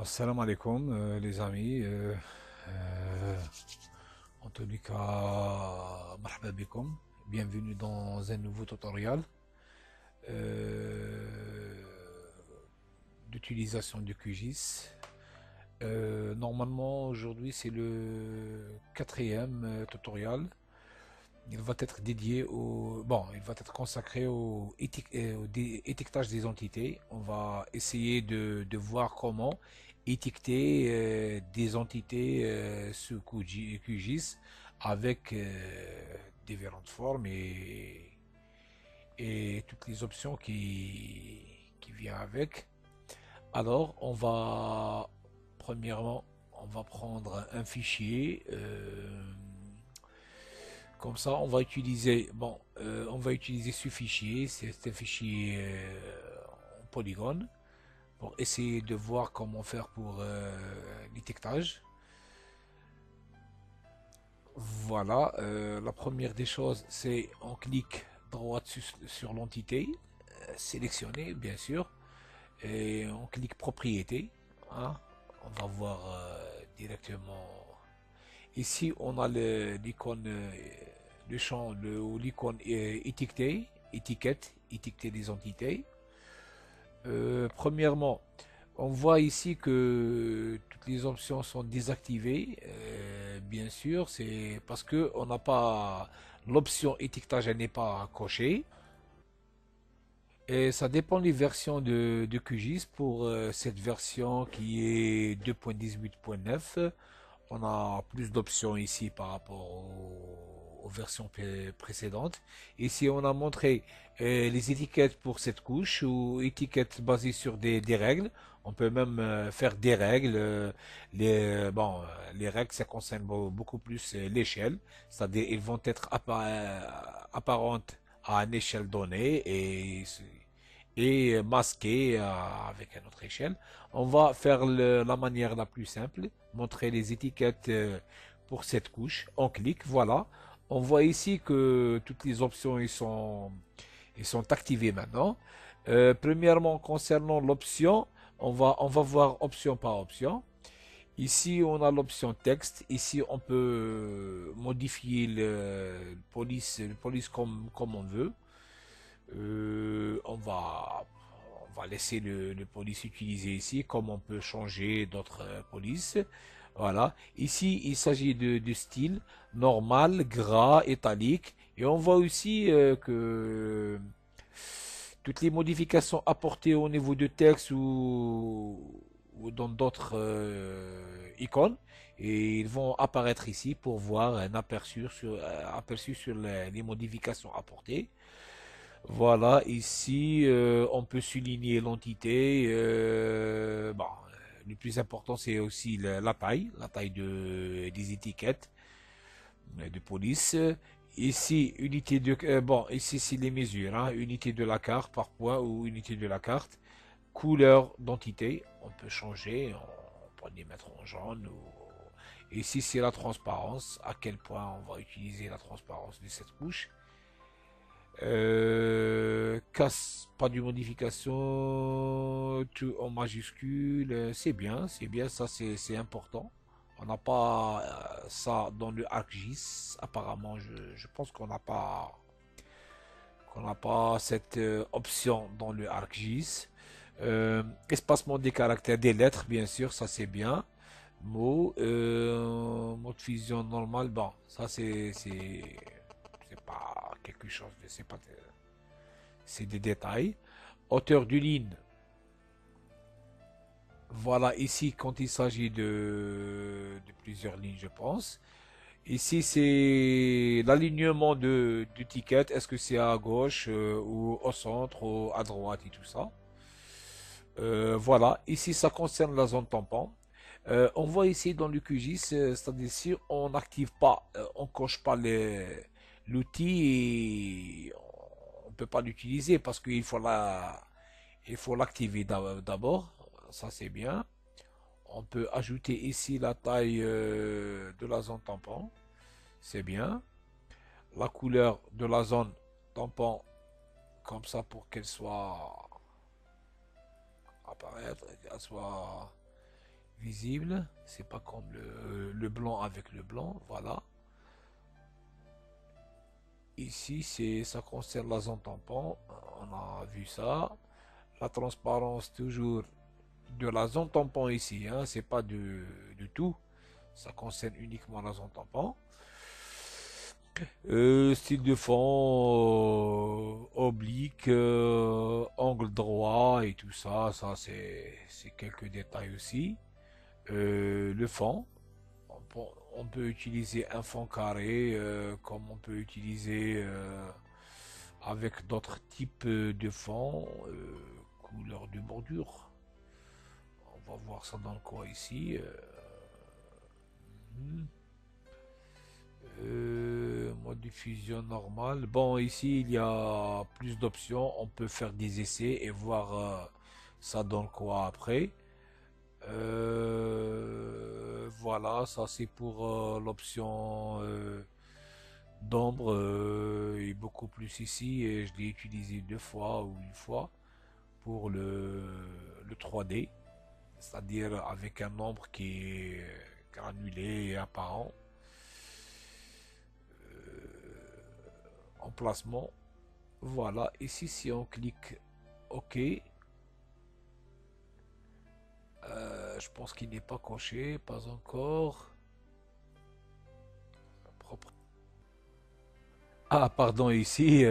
Salam alaikum les amis. Euh, En tous les cas, marhaba bikoum. Bienvenue dans un nouveau tutoriel euh, d'utilisation du QGIS. Normalement aujourd'hui c'est le quatrième tutoriel. Il va être dédié il va être consacré au étiquetage des entités. On va essayer de voir comment étiqueter des entités sous QGIS avec différentes formes et toutes les options qui viennent avec. Alors, premièrement, on va prendre un fichier. Comme ça, on va utiliser ce fichier, c'est un fichier en polygone, pour essayer de voir comment faire pour l'étiquetage. Voilà, la première des choses, c'est on clique droit sur l'entité, sélectionner bien sûr, et on clique propriété, hein. On va voir directement. Ici, on a l'icône, le champ, ou l'icône étiqueter des entités. Premièrement, on voit ici que toutes les options sont désactivées. Bien sûr, c'est parce que on n'a pas l'option étiquetage, elle n'est pas cochée. Et ça dépend des versions de QGIS. Pour cette version qui est 2.18.9, on a plus d'options ici par rapport aux versions précédentes. Ici, on a montré les étiquettes pour cette couche ou étiquettes basées sur des règles. On peut même faire des règles. Les règles, ça concerne beaucoup plus l'échelle. C'est-à-dire, ils vont être apparentes à une échelle donnée et masquées avec une autre échelle. On va faire la manière la plus simple, montrer les étiquettes pour cette couche. On clique, voilà. On voit ici que toutes les options ils sont activées maintenant. Premièrement, concernant l'option, on va voir option par option. Ici, on a l'option texte. Ici, on peut modifier le police comme on veut. On va laisser le police utiliser ici, comme on peut changer d'autres polices. Voilà. Ici, il s'agit de style normal, gras, italique. Et on voit aussi que toutes les modifications apportées au niveau de texte ou dans d'autres icônes, et ils vont apparaître ici pour voir un aperçu sur les modifications apportées. Voilà, ici, on peut souligner l'entité. Le plus important, c'est aussi la taille des étiquettes de police. Ici, ici, c'est les mesures, hein, unité de la carte par point ou unité de la carte. Couleur d'entité, on peut changer, on peut les mettre en jaune. Ici, c'est la transparence, à quel point on va utiliser la transparence de cette couche. Casse, pas de modification, tout en majuscule, c'est bien, ça c'est important. On n'a pas ça dans le ArcGIS, apparemment, je pense qu'on n'a pas cette option dans le ArcGIS. Espacement des caractères, des lettres, bien sûr, ça c'est bien. Mode fusion normal, bon, ça c'est pas quelque chose de, c'est des détails. Hauteur du ligne. Voilà, ici, quand il s'agit de plusieurs lignes, je pense. Ici, c'est l'alignement du ticket. Est-ce que c'est à gauche ou au centre ou à droite et tout ça. Voilà, ici, ça concerne la zone tampon. On voit ici dans le QGIS, c'est-à-dire si on n'active pas, on coche pas l'outil, et on ne peut pas l'utiliser parce il faut l'activer d'abord. Ça c'est bien. On peut ajouter ici la taille de la zone tampon. C'est bien. La couleur de la zone tampon, comme ça pour qu'elle soit apparaître, qu'elle soit visible. C'est pas comme le blanc avec le blanc. Voilà. Ici, ça concerne la zone tampon. On a vu ça. La transparence toujours de la zone tampon ici. Hein, c'est pas du tout. Ça concerne uniquement la zone tampon. Style de fond, oblique, angle droit et tout ça. Ça, c'est quelques détails aussi. Le fond. On peut utiliser un fond carré comme on peut utiliser avec d'autres types de fonds, couleur de bordure. On va voir ça dans le coin ici. Hmm. Mode diffusion normal. Bon, ici il y a plus d'options. On peut faire des essais et voir ça dans le coin après. Voilà, ça c'est pour l'option d'ombre et beaucoup plus ici. Et je l'ai utilisé deux fois ou une fois pour le 3D, c'est-à-dire avec un ombre qui est granulé et apparent. Emplacement. Voilà, ici si on clique OK, je pense qu'il n'est pas coché, pas encore. Propre. Ah, pardon, ici,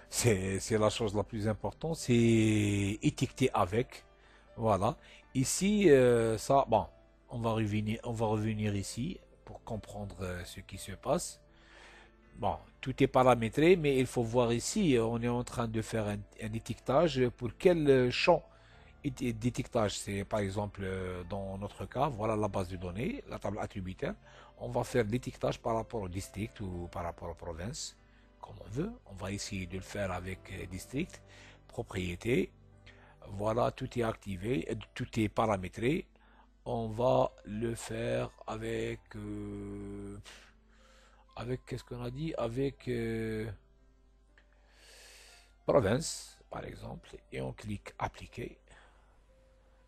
c'est la chose la plus importante, c'est étiqueter avec. Voilà. Ici, ça, bon, on va revenir ici pour comprendre ce qui se passe. Bon, tout est paramétré, mais il faut voir ici, on est en train de faire un étiquetage pour quel champ d'étiquetage. C'est par exemple, dans notre cas, voilà la base de données, la table attributaire. On va faire l'étiquetage par rapport au district ou par rapport aux provinces, comme on veut. On va essayer de le faire avec district, propriété. Voilà, tout est activé, tout est paramétré. On va le faire avec qu'est-ce qu'on a dit? Avec province, par exemple, et on clique appliquer.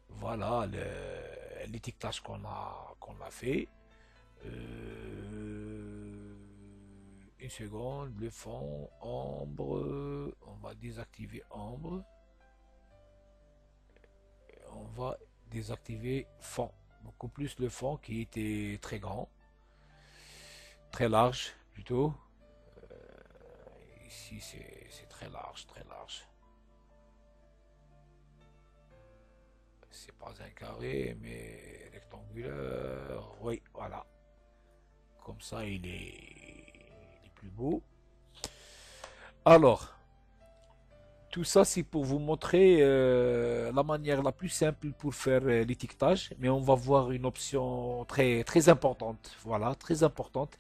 Voilà l'étiquetage qu'on a fait. Une seconde, le fond, ombre, on va désactiver ombre. On va désactiver fond. Beaucoup plus le fond qui était très grand, très large plutôt. Ici c'est très large, très large. C'est pas un carré, mais rectangulaire. Oui, voilà. Comme ça, il est plus beau. Alors, tout ça, c'est pour vous montrer la manière la plus simple pour faire l'étiquetage. Mais on va voir une option très, très importante. Voilà, très importante.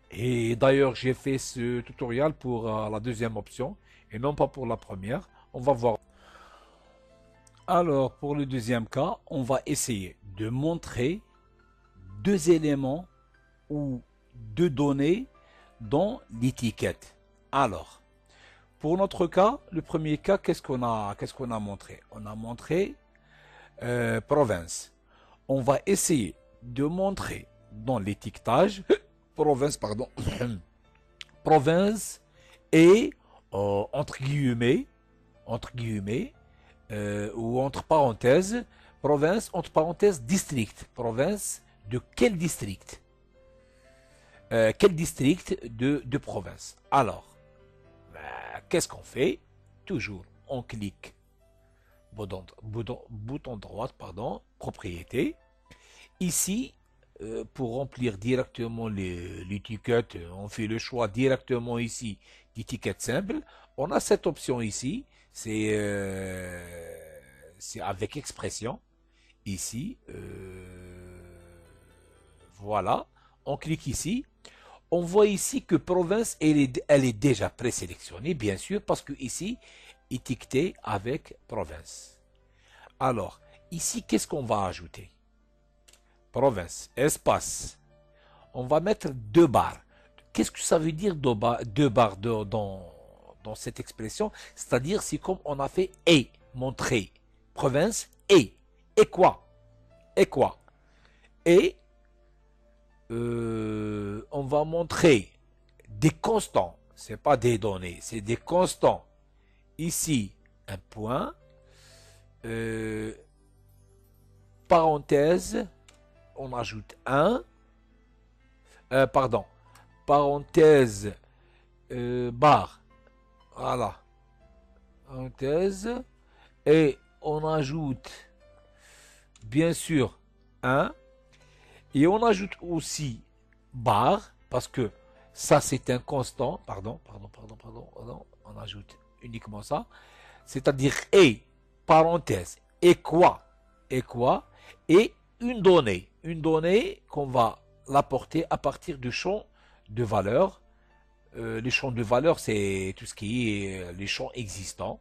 Et d'ailleurs, j'ai fait ce tutoriel pour la deuxième option et non pas pour la première. On va voir. Alors, pour le deuxième cas, on va essayer de montrer deux éléments ou deux données dans l'étiquette. Alors, pour notre cas, le premier cas, qu'est-ce qu'on a montré? On a montré province. On va essayer de montrer dans l'étiquetage, province, pardon, province et entre guillemets, ou entre parenthèses, province, entre parenthèses, district. Province de quel district? Quel district de province? Alors, qu'est-ce qu'on fait? Toujours, on clique bouton droit, pardon, propriété. Ici, pour remplir directement l'étiquette, on fait le choix directement ici d'étiquette simple. On a cette option ici, c'est avec expression. Ici, voilà, on clique ici. On voit ici que province, elle est déjà présélectionnée, bien sûr, parce que ici, étiqueté avec province. Alors, ici, qu'est-ce qu'on va ajouter? Province, espace. On va mettre deux barres. Qu'est-ce que ça veut dire deux barres dans cette expression? C'est-à-dire, c'est comme on a fait et, montrer. Province et. Et quoi? Et quoi? Et on va montrer des constants. C'est pas des données, c'est des constants. Ici, un point. Euh, parenthèse, on ajoute un. Pardon. Parenthèse, barre. Voilà. Parenthèse. Et on ajoute, bien sûr, un. Et on ajoute aussi barre, parce que ça c'est un constant. Pardon. On ajoute uniquement ça. C'est-à-dire et, parenthèse, et quoi? Et quoi? Et une donnée. Une donnée qu'on va l'apporter à partir du champ de valeur. Les champs de valeur, c'est tout ce qui est les champs existants.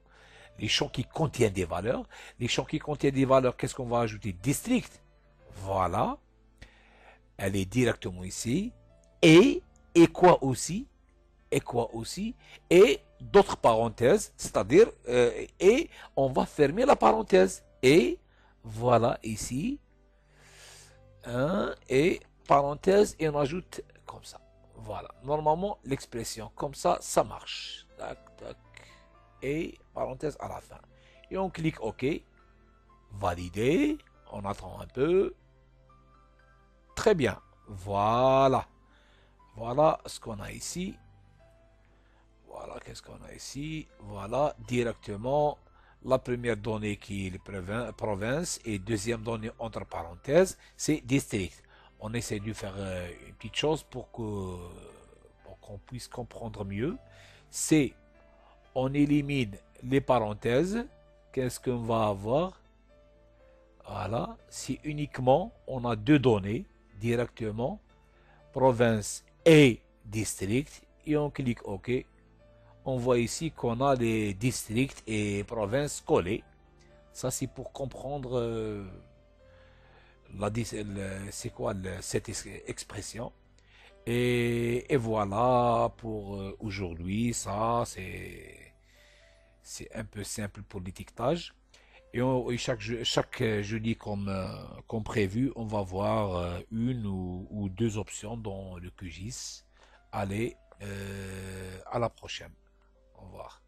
Les champs qui contiennent des valeurs. Les champs qui contiennent des valeurs, qu'est-ce qu'on va ajouter? District. Voilà. Elle est directement ici. Et quoi aussi? Et quoi aussi? Et d'autres parenthèses, c'est-à-dire, et on va fermer la parenthèse. Et voilà ici, un, et parenthèse, et on ajoute comme ça. Voilà. Normalement, l'expression comme ça marche. Tac, tac. Et parenthèse à la fin. Et on clique OK. Valider. On attend un peu. Très bien. Voilà. Voilà ce qu'on a ici. Voilà, qu'est-ce qu'on a ici? Voilà, directement la première donnée qui est le province et deuxième donnée entre parenthèses, c'est district. On essaie de faire une petite chose pour qu'on puisse comprendre mieux. C'est on élimine les parenthèses. Qu'est-ce qu'on va avoir? Voilà, si uniquement on a deux données directement, province et district, et on clique OK. On voit ici qu'on a les districts et provinces collés. Ça, c'est pour comprendre c'est quoi cette expression. Et voilà pour aujourd'hui. Ça, c'est un peu simple pour l'étiquetage. Et chaque jeudi, comme prévu, on va voir une ou deux options dans le QGIS. Allez, à la prochaine. Au revoir.